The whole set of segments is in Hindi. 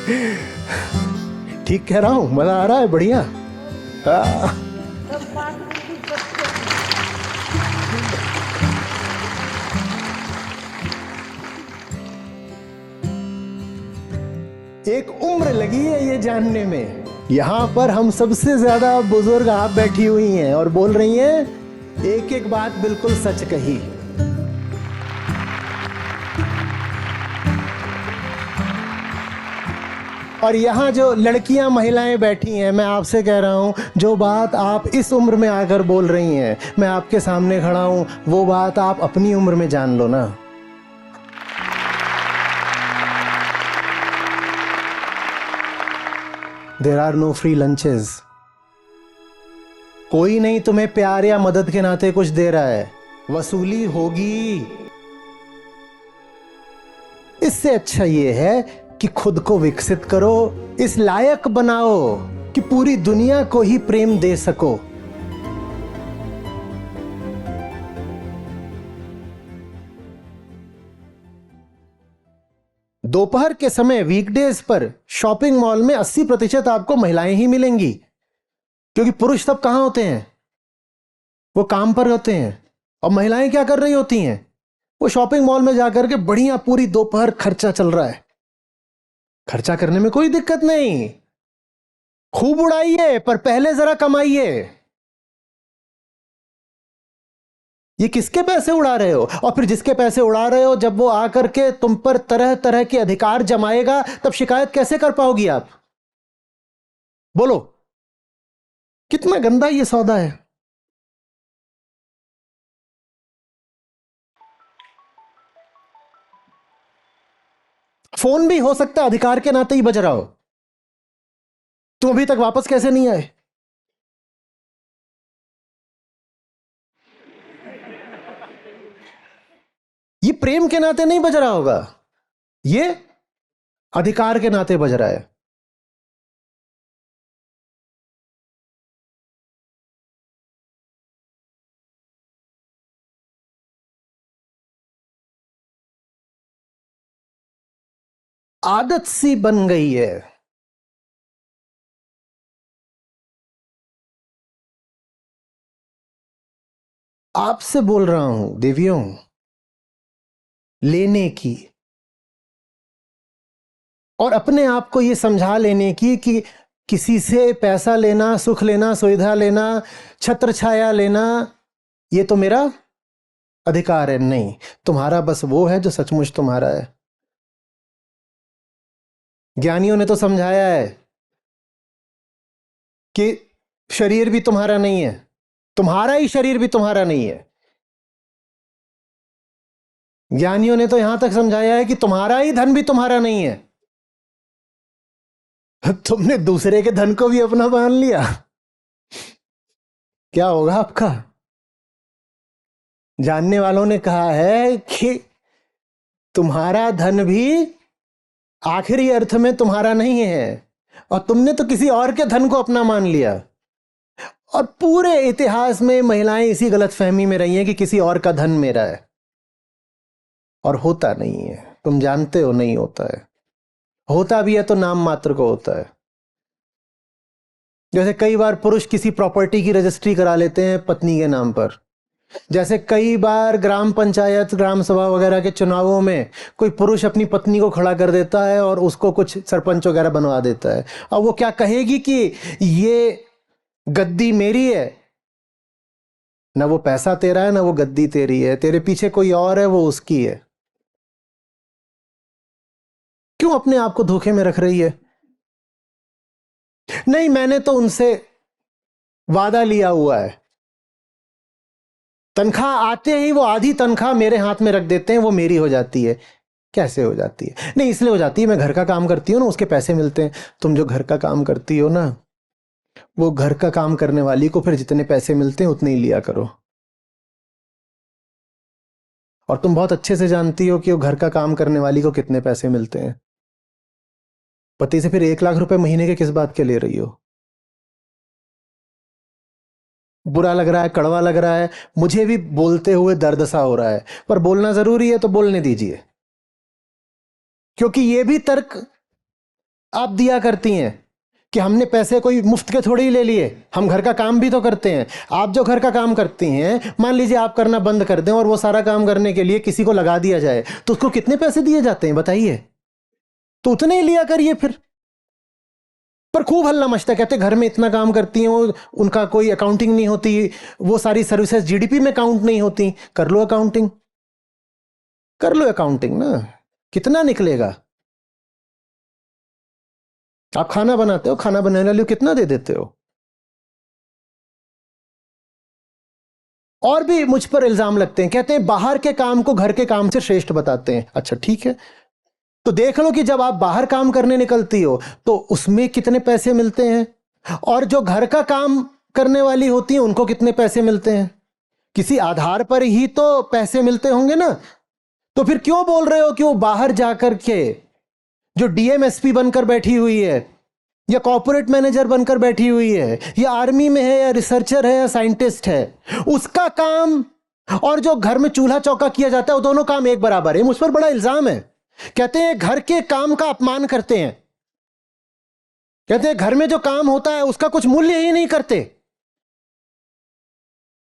ठीक कह रहा हूं, मजा आ रहा है, बढ़िया। एक उम्र लगी है ये जानने में, यहां पर हम सबसे ज्यादा बुजुर्ग आप बैठी हुई हैं और बोल रही हैं एक एक बात बिल्कुल सच कही। और यहाँ जो लड़कियां महिलाएं बैठी हैं, मैं आपसे कह रहा हूं, जो बात आप इस उम्र में आकर बोल रही हैं, मैं आपके सामने खड़ा हूं, वो बात आप अपनी उम्र में जान लो ना। There are no free lunches. कोई नहीं तुम्हें प्यार या मदद के नाते कुछ दे रहा है, वसूली होगी। इससे अच्छा ये है कि खुद को विकसित करो, इस लायक बनाओ कि पूरी दुनिया को ही प्रेम दे सको। दोपहर के समय वीकडेज पर शॉपिंग मॉल में 80% आपको महिलाएं ही मिलेंगी, क्योंकि पुरुष तब कहां होते हैं, वो काम पर होते हैं। और महिलाएं क्या कर रही होती हैं, वो शॉपिंग मॉल में जाकर के बढ़िया पूरी दोपहर खर्चा चल रहा है। खर्चा करने में कोई दिक्कत नहीं, खूब उड़ाइए, पर पहले जरा कमाइए। ये किसके पैसे उड़ा रहे हो? और फिर जिसके पैसे उड़ा रहे हो, जब वो आकर के तुम पर तरह तरह के अधिकार जमाएगा, तब शिकायत कैसे कर पाओगी आप? बोलो, कितना गंदा ये सौदा है। फोन भी हो सकता है अधिकार के नाते ही बज रहा हो। तुम अभी तक वापस कैसे नहीं आए? ये प्रेम के नाते नहीं बज रहा होगा, ये अधिकार के नाते बज रहा है। आदत सी बन गई है। आपसे बोल रहा हूं देवियों, लेने की और अपने आप को यह समझा लेने की कि किसी से पैसा लेना, सुख लेना, सुविधा लेना, छत्र छाया लेना, यह तो मेरा अधिकार है नहीं। तुम्हारा बस वो है जो सचमुच तुम्हारा है। ज्ञानियों ने तो समझाया है कि शरीर भी तुम्हारा नहीं है, तुम्हारा ही शरीर भी तुम्हारा नहीं है। ज्ञानियों ने तो यहां तक समझाया है कि तुम्हारा ही धन भी तुम्हारा नहीं है। तुमने दूसरे के धन को भी अपना मान लिया, क्या होगा आपका? जानने वालों ने कहा है कि तुम्हारा धन भी आखिरी अर्थ में तुम्हारा नहीं है, और तुमने तो किसी और के धन को अपना मान लिया। और पूरे इतिहास में महिलाएं इसी गलतफहमी में रही हैं कि किसी और का धन मेरा है, और होता नहीं है। तुम जानते हो नहीं होता है, होता भी है तो नाम मात्र को होता है। जैसे कई बार पुरुष किसी प्रॉपर्टी की रजिस्ट्री करा लेते हैं पत्नी के नाम पर, जैसे कई बार ग्राम पंचायत, ग्राम सभा वगैरह के चुनावों में कोई पुरुष अपनी पत्नी को खड़ा कर देता है और उसको कुछ सरपंच वगैरह बनवा देता है। अब वो क्या कहेगी कि ये गद्दी मेरी है? ना वो पैसा तेरा है, ना वो गद्दी तेरी है, तेरे पीछे कोई और है, वो उसकी है। क्यों अपने आप को धोखे में रख रही है? नहीं, मैंने तो उनसे वादा लिया हुआ है, तनख्वाह आते ही वो आधी तनख्वाह मेरे हाथ में रख देते हैं, वो मेरी हो जाती है। कैसे हो जाती है? नहीं, इसलिए हो जाती है, मैं घर का काम करती हूँ ना, उसके पैसे मिलते हैं। तुम जो घर का काम करती हो ना, वो घर का काम करने वाली को फिर जितने पैसे मिलते हैं उतने ही लिया करो। और तुम बहुत अच्छे से जानती हो कि वो घर का काम करने वाली को कितने पैसे मिलते हैं। पति से फिर 1 लाख रुपए महीने के किस बात के ले रही हो? बुरा लग रहा है, कड़वा लग रहा है, मुझे भी बोलते हुए दर्द सा हो रहा है, पर बोलना जरूरी है तो बोलने दीजिए। क्योंकि ये भी तर्क आप दिया करती हैं कि हमने पैसे कोई मुफ्त के थोड़े ही ले लिए, हम घर का काम भी तो करते हैं। आप जो घर का काम करती हैं, मान लीजिए आप करना बंद कर दें और वो सारा काम करने के लिए किसी को लगा दिया जाए, तो उसको कितने पैसे दिए जाते हैं बताइए? तो उतने ही लिया करिए फिर। पर खूब हल्ला मचता, कहते घर में इतना काम करती हैं वो, उनका कोई अकाउंटिंग नहीं होती, वो सारी सर्विसेज जीडीपी में काउंट नहीं होती। कर लो अकाउंटिंग, कर लो अकाउंटिंग ना, कितना निकलेगा? आप खाना बनाते हो, खाना बनाने वाले को कितना दे देते हो? और भी मुझ पर इल्जाम लगते हैं, कहते हैं बाहर के काम को घर के काम से श्रेष्ठ बताते हैं। अच्छा ठीक है, तो देख लो कि जब आप बाहर काम करने निकलती हो तो उसमें कितने पैसे मिलते हैं, और जो घर का काम करने वाली होती हैं उनको कितने पैसे मिलते हैं। किसी आधार पर ही तो पैसे मिलते होंगे ना। तो फिर क्यों बोल रहे हो कि वो बाहर जाकर के जो डीएमएसपी बनकर बैठी हुई है, या कॉर्पोरेट मैनेजर बनकर बैठी हुई है, या आर्मी में है, या रिसर्चर है, या साइंटिस्ट है, उसका काम और जो घर में चूल्हा चौका किया जाता है वो दोनों काम एक बराबर है? मुझ पर बड़ा इल्जाम है, कहते हैं घर के काम का अपमान करते हैं, कहते हैं घर में जो काम होता है उसका कुछ मूल्य ही नहीं करते।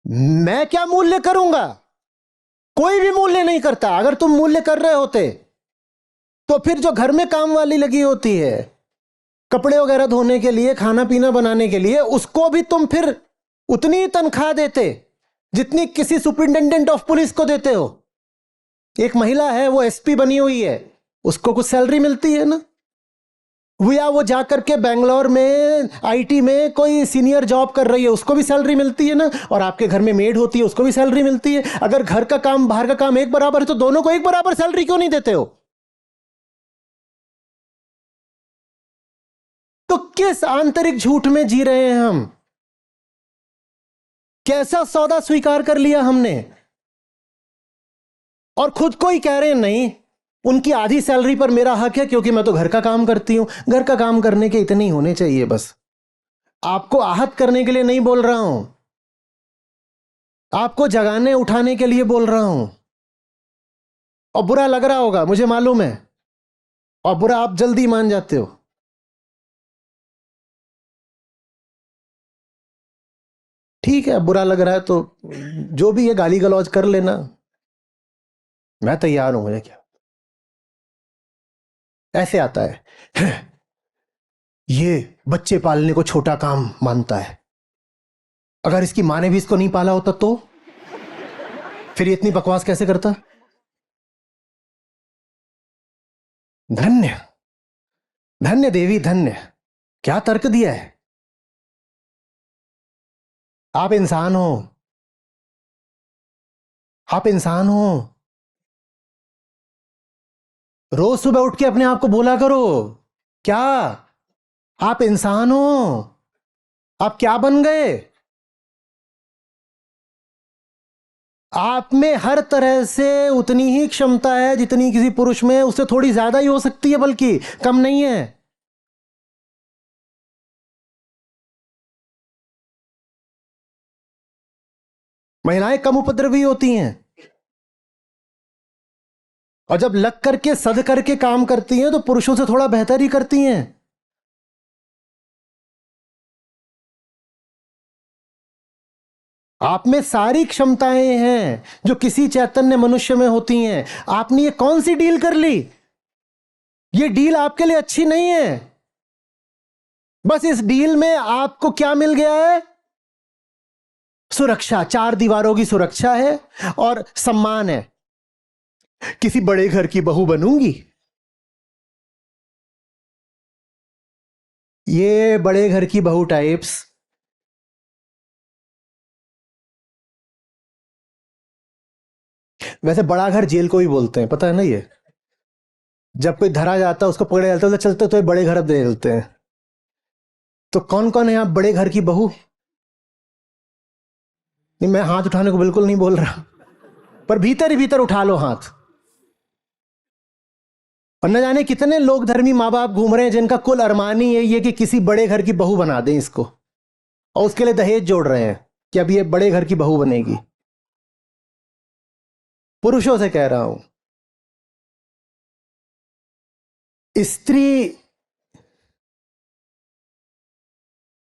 मैं क्या मूल्य करूंगा? कोई भी मूल्य नहीं करता। अगर तुम मूल्य कर रहे होते तो फिर जो घर में काम वाली लगी होती है कपड़े वगैरह धोने के लिए, खाना पीना बनाने के लिए, उसको भी तुम फिर उतनी ही तनख्वाह देते जितनी किसी सुपरिंटेंडेंट ऑफ पुलिस को देते हो। एक महिला है, वो एसपी बनी हुई है, उसको कुछ सैलरी मिलती है ना। या वो जाकर के बेंगलोर में आईटी में कोई सीनियर जॉब कर रही है, उसको भी सैलरी मिलती है ना। और आपके घर में मेड होती है, उसको भी सैलरी मिलती है। अगर घर का काम बाहर का काम एक बराबर है तो दोनों को एक बराबर सैलरी क्यों नहीं देते हो? तो किस आंतरिक झूठ में जी रहे हैं हम? कैसा सौदा स्वीकार कर लिया हमने, और खुद को ही कह रहे हैं नहीं, उनकी आधी सैलरी पर मेरा हक है क्योंकि मैं तो घर का काम करती हूं। घर का काम करने के इतने ही होने चाहिए बस। आपको आहत करने के लिए नहीं बोल रहा हूं, आपको जगाने उठाने के लिए बोल रहा हूं। और बुरा लग रहा होगा, मुझे मालूम है, और बुरा आप जल्दी मान जाते हो। ठीक है, बुरा लग रहा है तो जो भी है गाली गलौज कर लेना, मैं तैयार हूं। मुझे क्या, ऐसे आता है ये बच्चे पालने को छोटा काम मानता है। अगर इसकी माँ ने भी इसको नहीं पाला होता तो फिर ये इतनी बकवास कैसे करता? धन्य, धन्य देवी धन्य, क्या तर्क दिया है। आप इंसान हो, आप इंसान हो। रोज सुबह उठ के अपने आप को बोला करो, क्या आप इंसान हो? आप क्या बन गए? आप में हर तरह से उतनी ही क्षमता है जितनी किसी पुरुष में, उससे थोड़ी ज्यादा ही हो सकती है, बल्कि कम नहीं है। महिलाएं कम उपद्रवी होती हैं, और जब लग करके सध करके काम करती हैं तो पुरुषों से थोड़ा बेहतर ही करती हैं। आप में सारी क्षमताएं हैं जो किसी चैतन्य मनुष्य में होती हैं। आपने ये कौन सी डील कर ली? ये डील आपके लिए अच्छी नहीं है। बस इस डील में आपको क्या मिल गया है? सुरक्षा, चार दीवारों की सुरक्षा है और सम्मान है। किसी बड़े घर की बहू बनूंगी। ये बड़े घर की बहू टाइप्स वैसे बड़ा घर जेल को ही बोलते हैं, पता है ना ये। जब कोई धरा जाता है उसको पकड़े जाते हैं, तो चलते तो ये बड़े घर अब दे देते हैं। तो कौन कौन है आप बड़े घर की बहू? नहीं, मैं हाथ उठाने को बिल्कुल नहीं बोल रहा, पर भीतर ही भीतर उठा लो हाथ। और न जाने कितने लोग धर्मी माँ बाप घूम रहे हैं जिनका कुल अरमानी है ये कि किसी बड़े घर की बहू बना दें इसको, और उसके लिए दहेज जोड़ रहे हैं कि अब ये बड़े घर की बहू बनेगी। पुरुषों से कह रहा हूं, स्त्री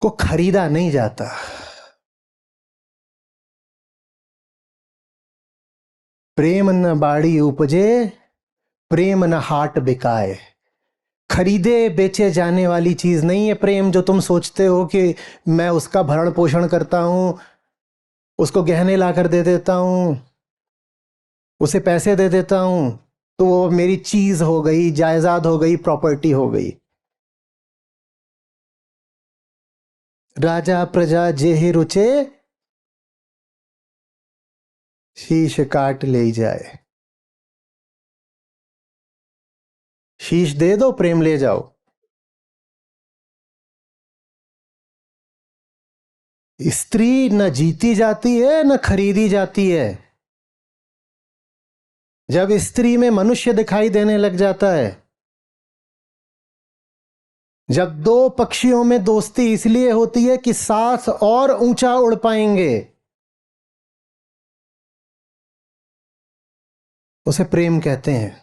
को खरीदा नहीं जाता। प्रेम न बाड़ी उपजे, प्रेम न हाट बिकाए। खरीदे बेचे जाने वाली चीज नहीं है प्रेम, जो तुम सोचते हो कि मैं उसका भरण पोषण करता हूं, उसको गहने लाकर दे देता हूं, उसे पैसे दे देता हूं, तो वो मेरी चीज हो गई, जायदाद हो गई, प्रॉपर्टी हो गई। राजा प्रजा जेहि रुचे, शीश काट ले जाए। शीश दे दो, प्रेम ले जाओ। स्त्री न जीती जाती है न खरीदी जाती है। जब स्त्री में मनुष्य दिखाई देने लग जाता है, जब दो पक्षियों में दोस्ती इसलिए होती है कि साथ और ऊंचा उड़ पाएंगे, उसे प्रेम कहते हैं।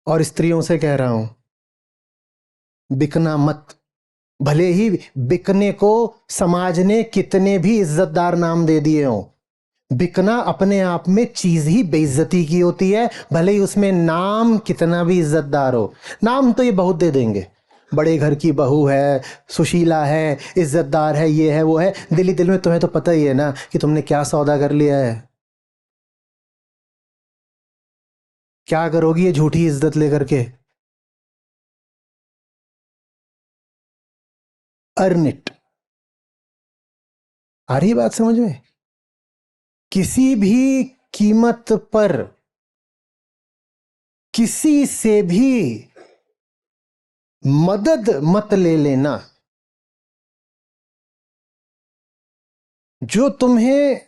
और स्त्रियों से कह रहा हूं, बिकना मत। भले ही बिकने को समाज ने कितने भी इज्जतदार नाम दे दिए हों, बिकना अपने आप में चीज ही बेइज्जती की होती है, भले ही उसमें नाम कितना भी इज्जतदार हो। नाम तो ये बहुत दे देंगे, बड़े घर की बहू है, सुशीला है, इज्जतदार है, ये है वो है। दिल ही दिल में तुम्हें तो पता ही है ना कि तुमने क्या सौदा कर लिया है। क्या करोगी ये झूठी इज्जत लेकर के? Earn it. आ रही बात समझ में? किसी भी कीमत पर किसी से भी मदद मत ले लेना। जो तुम्हें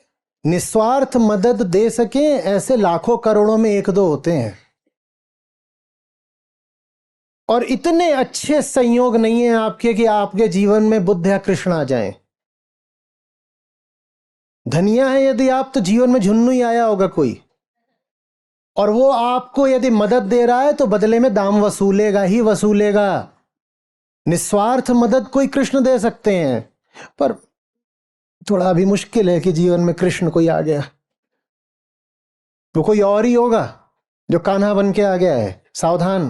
निस्वार्थ मदद दे सके ऐसे लाखों करोड़ों में एक दो होते हैं, और इतने अच्छे संयोग नहीं है आपके कि आपके जीवन में बुद्ध या कृष्ण आ जाएं। धनिया है यदि आप, तो जीवन में झुन्नू ही आया होगा कोई, और वो आपको यदि मदद दे रहा है तो बदले में दाम वसूलेगा ही वसूलेगा। निस्वार्थ मदद कोई कृष्ण दे सकते हैं, पर थोड़ा अभी मुश्किल है कि जीवन में कृष्ण कोई आ गया। वो कोई और ही होगा जो कान्हा बन के आ गया है। सावधान।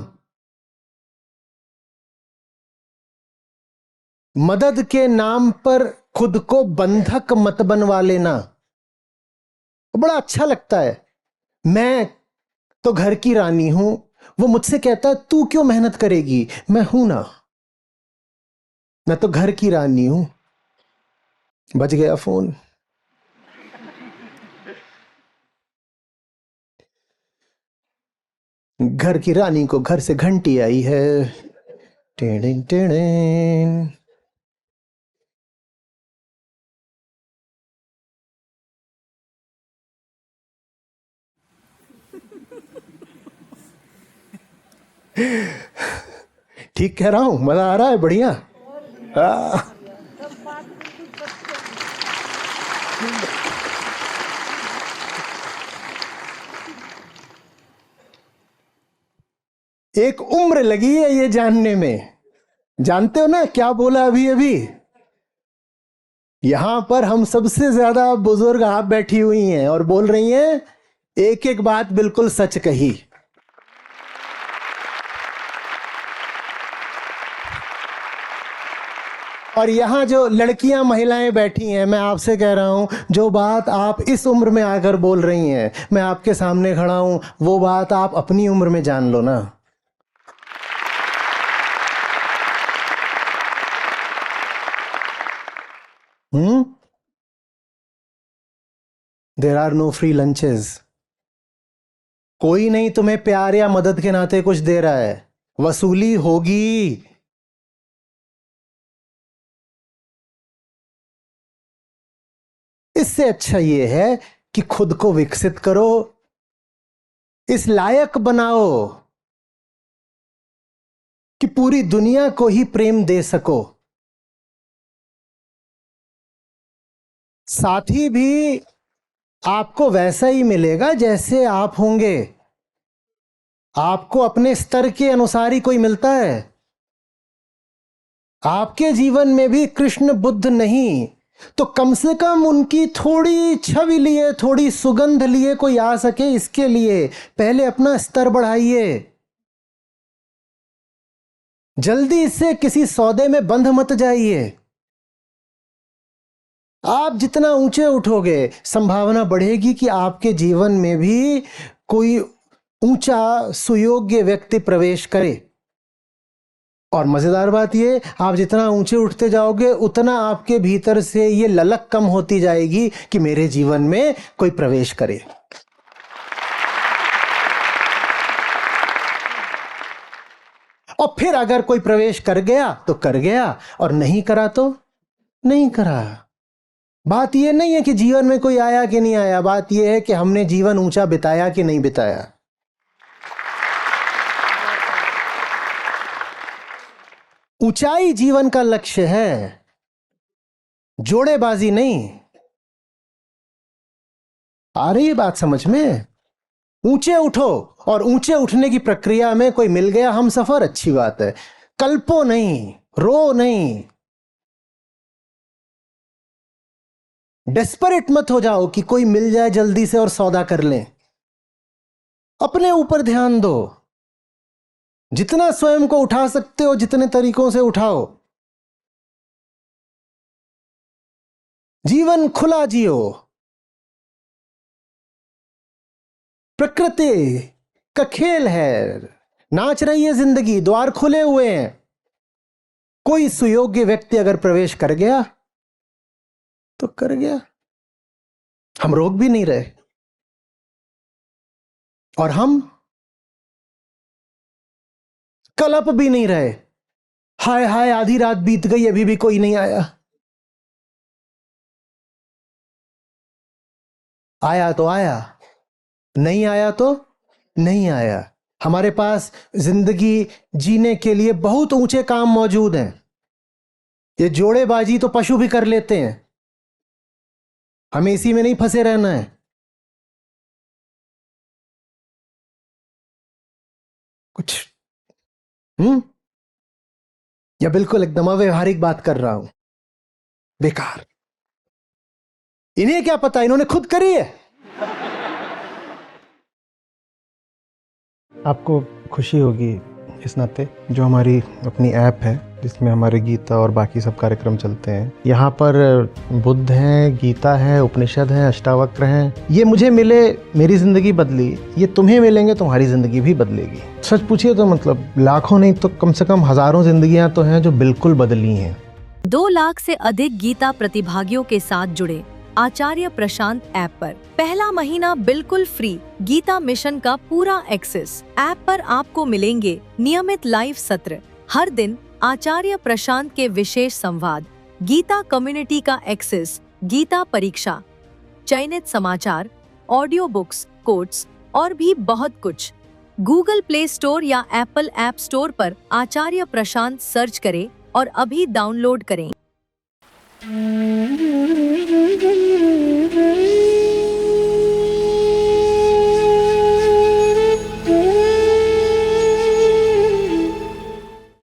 मदद के नाम पर खुद को बंधक मत बनवा लेना। बड़ा अच्छा लगता है, मैं तो घर की रानी हूं, वो मुझसे कहता है तू क्यों मेहनत करेगी, मैं हूं ना, मैं तो घर की रानी हूं। बज गया फोन। घर की रानी को घर से घंटी आई है। टेढ़ें टेढ़ें। ठीक कह रहा हूं, मजा आ रहा है, बढ़िया। एक उम्र लगी है ये जानने में। जानते हो ना क्या बोला अभी अभी? यहां पर हम सबसे ज्यादा बुजुर्ग आप बैठी हुई हैं और बोल रही हैं एक एक बात बिल्कुल सच कही। और यहां जो लड़कियां महिलाएं बैठी हैं, मैं आपसे कह रहा हूं, जो बात आप इस उम्र में आकर बोल रही हैं, मैं आपके सामने खड़ा हूं, वो बात आप अपनी उम्र में जान लो ना। There are no free lunches. कोई नहीं तुम्हें प्यार या मदद के नाते कुछ दे रहा है, वसूली होगी। इससे अच्छा यह है कि खुद को विकसित करो, इस लायक बनाओ कि पूरी दुनिया को ही प्रेम दे सको। साथी भी आपको वैसा ही मिलेगा जैसे आप होंगे। आपको अपने स्तर के अनुसार ही कोई मिलता है। आपके जीवन में भी कृष्ण बुद्ध नहीं तो कम से कम उनकी थोड़ी छवि लिए, थोड़ी सुगंध लिए कोई आ सके, इसके लिए पहले अपना स्तर बढ़ाइए। जल्दी से किसी सौदे में बंध मत जाइए। आप जितना ऊंचे उठोगे संभावना बढ़ेगी कि आपके जीवन में भी कोई ऊंचा सुयोग्य व्यक्ति प्रवेश करे। और मजेदार बात ये, आप जितना ऊंचे उठते जाओगे उतना आपके भीतर से ये ललक कम होती जाएगी कि मेरे जीवन में कोई प्रवेश करे। और फिर अगर कोई प्रवेश कर गया तो कर गया, और नहीं करा तो नहीं करा। बात यह नहीं है कि जीवन में कोई आया कि नहीं आया, बात यह है कि हमने जीवन ऊंचा बिताया कि नहीं बिताया। ऊंचाई जीवन का लक्ष्य है, जोड़ेबाजी नहीं। आ रही है बात समझ में? ऊंचे उठो, और ऊंचे उठने की प्रक्रिया में कोई मिल गया हम सफर, अच्छी बात है। कल्पो नहीं, रो नहीं, डेस्परेट मत हो जाओ कि कोई मिल जाए जल्दी से और सौदा कर लें। अपने ऊपर ध्यान दो। जितना स्वयं को उठा सकते हो जितने तरीकों से उठाओ। जीवन खुला जियो। प्रकृति का खेल है, नाच रही है जिंदगी, द्वार खुले हुए हैं। कोई सुयोग्य व्यक्ति अगर प्रवेश कर गया तो कर गया, हम रोक भी नहीं रहे। और हम कलप भी नहीं रहे, हाय हाय आधी रात बीत गई अभी भी कोई नहीं आया। आया तो आया, नहीं आया तो नहीं आया। हमारे पास जिंदगी जीने के लिए बहुत ऊंचे काम मौजूद हैं। ये जोड़ेबाजी तो पशु भी कर लेते हैं, हमें इसी में नहीं फंसे रहना है। कुछ या बिल्कुल एकदम अव्यवहारिक बात कर रहा हूं, बेकार। इन्हें क्या पता, इन्होंने खुद करी है। आपको खुशी होगी इस नाते, जो हमारी अपनी ऐप है जिसमें हमारे गीता और बाकी सब कार्यक्रम चलते हैं, यहाँ पर बुद्ध हैं, गीता है, उपनिषद हैं, अष्टावक्र हैं। ये मुझे मिले, मेरी ज़िंदगी बदली, ये तुम्हें मिलेंगे, तुम्हारी ज़िंदगी भी बदलेगी। सच पूछिए तो मतलब लाखों नहीं तो कम से कम हज़ारों जिंदगियां तो हैं जो बिल्कुल बदली हैं। 2 लाख से अधिक गीता प्रतिभागियों के साथ जुड़े आचार्य प्रशांत ऐप पर पहला महीना बिल्कुल फ्री गीता मिशन का पूरा एक्सेस। ऐप पर आपको मिलेंगे नियमित लाइव सत्र, हर दिन आचार्य प्रशांत के विशेष संवाद, गीता कम्युनिटी का एक्सेस, गीता परीक्षा, चयनित समाचार, ऑडियो बुक्स, कोट्स और भी बहुत कुछ। गूगल प्ले स्टोर या एप्पल ऐप स्टोर पर आचार्य प्रशांत सर्च करें और अभी डाउनलोड करें।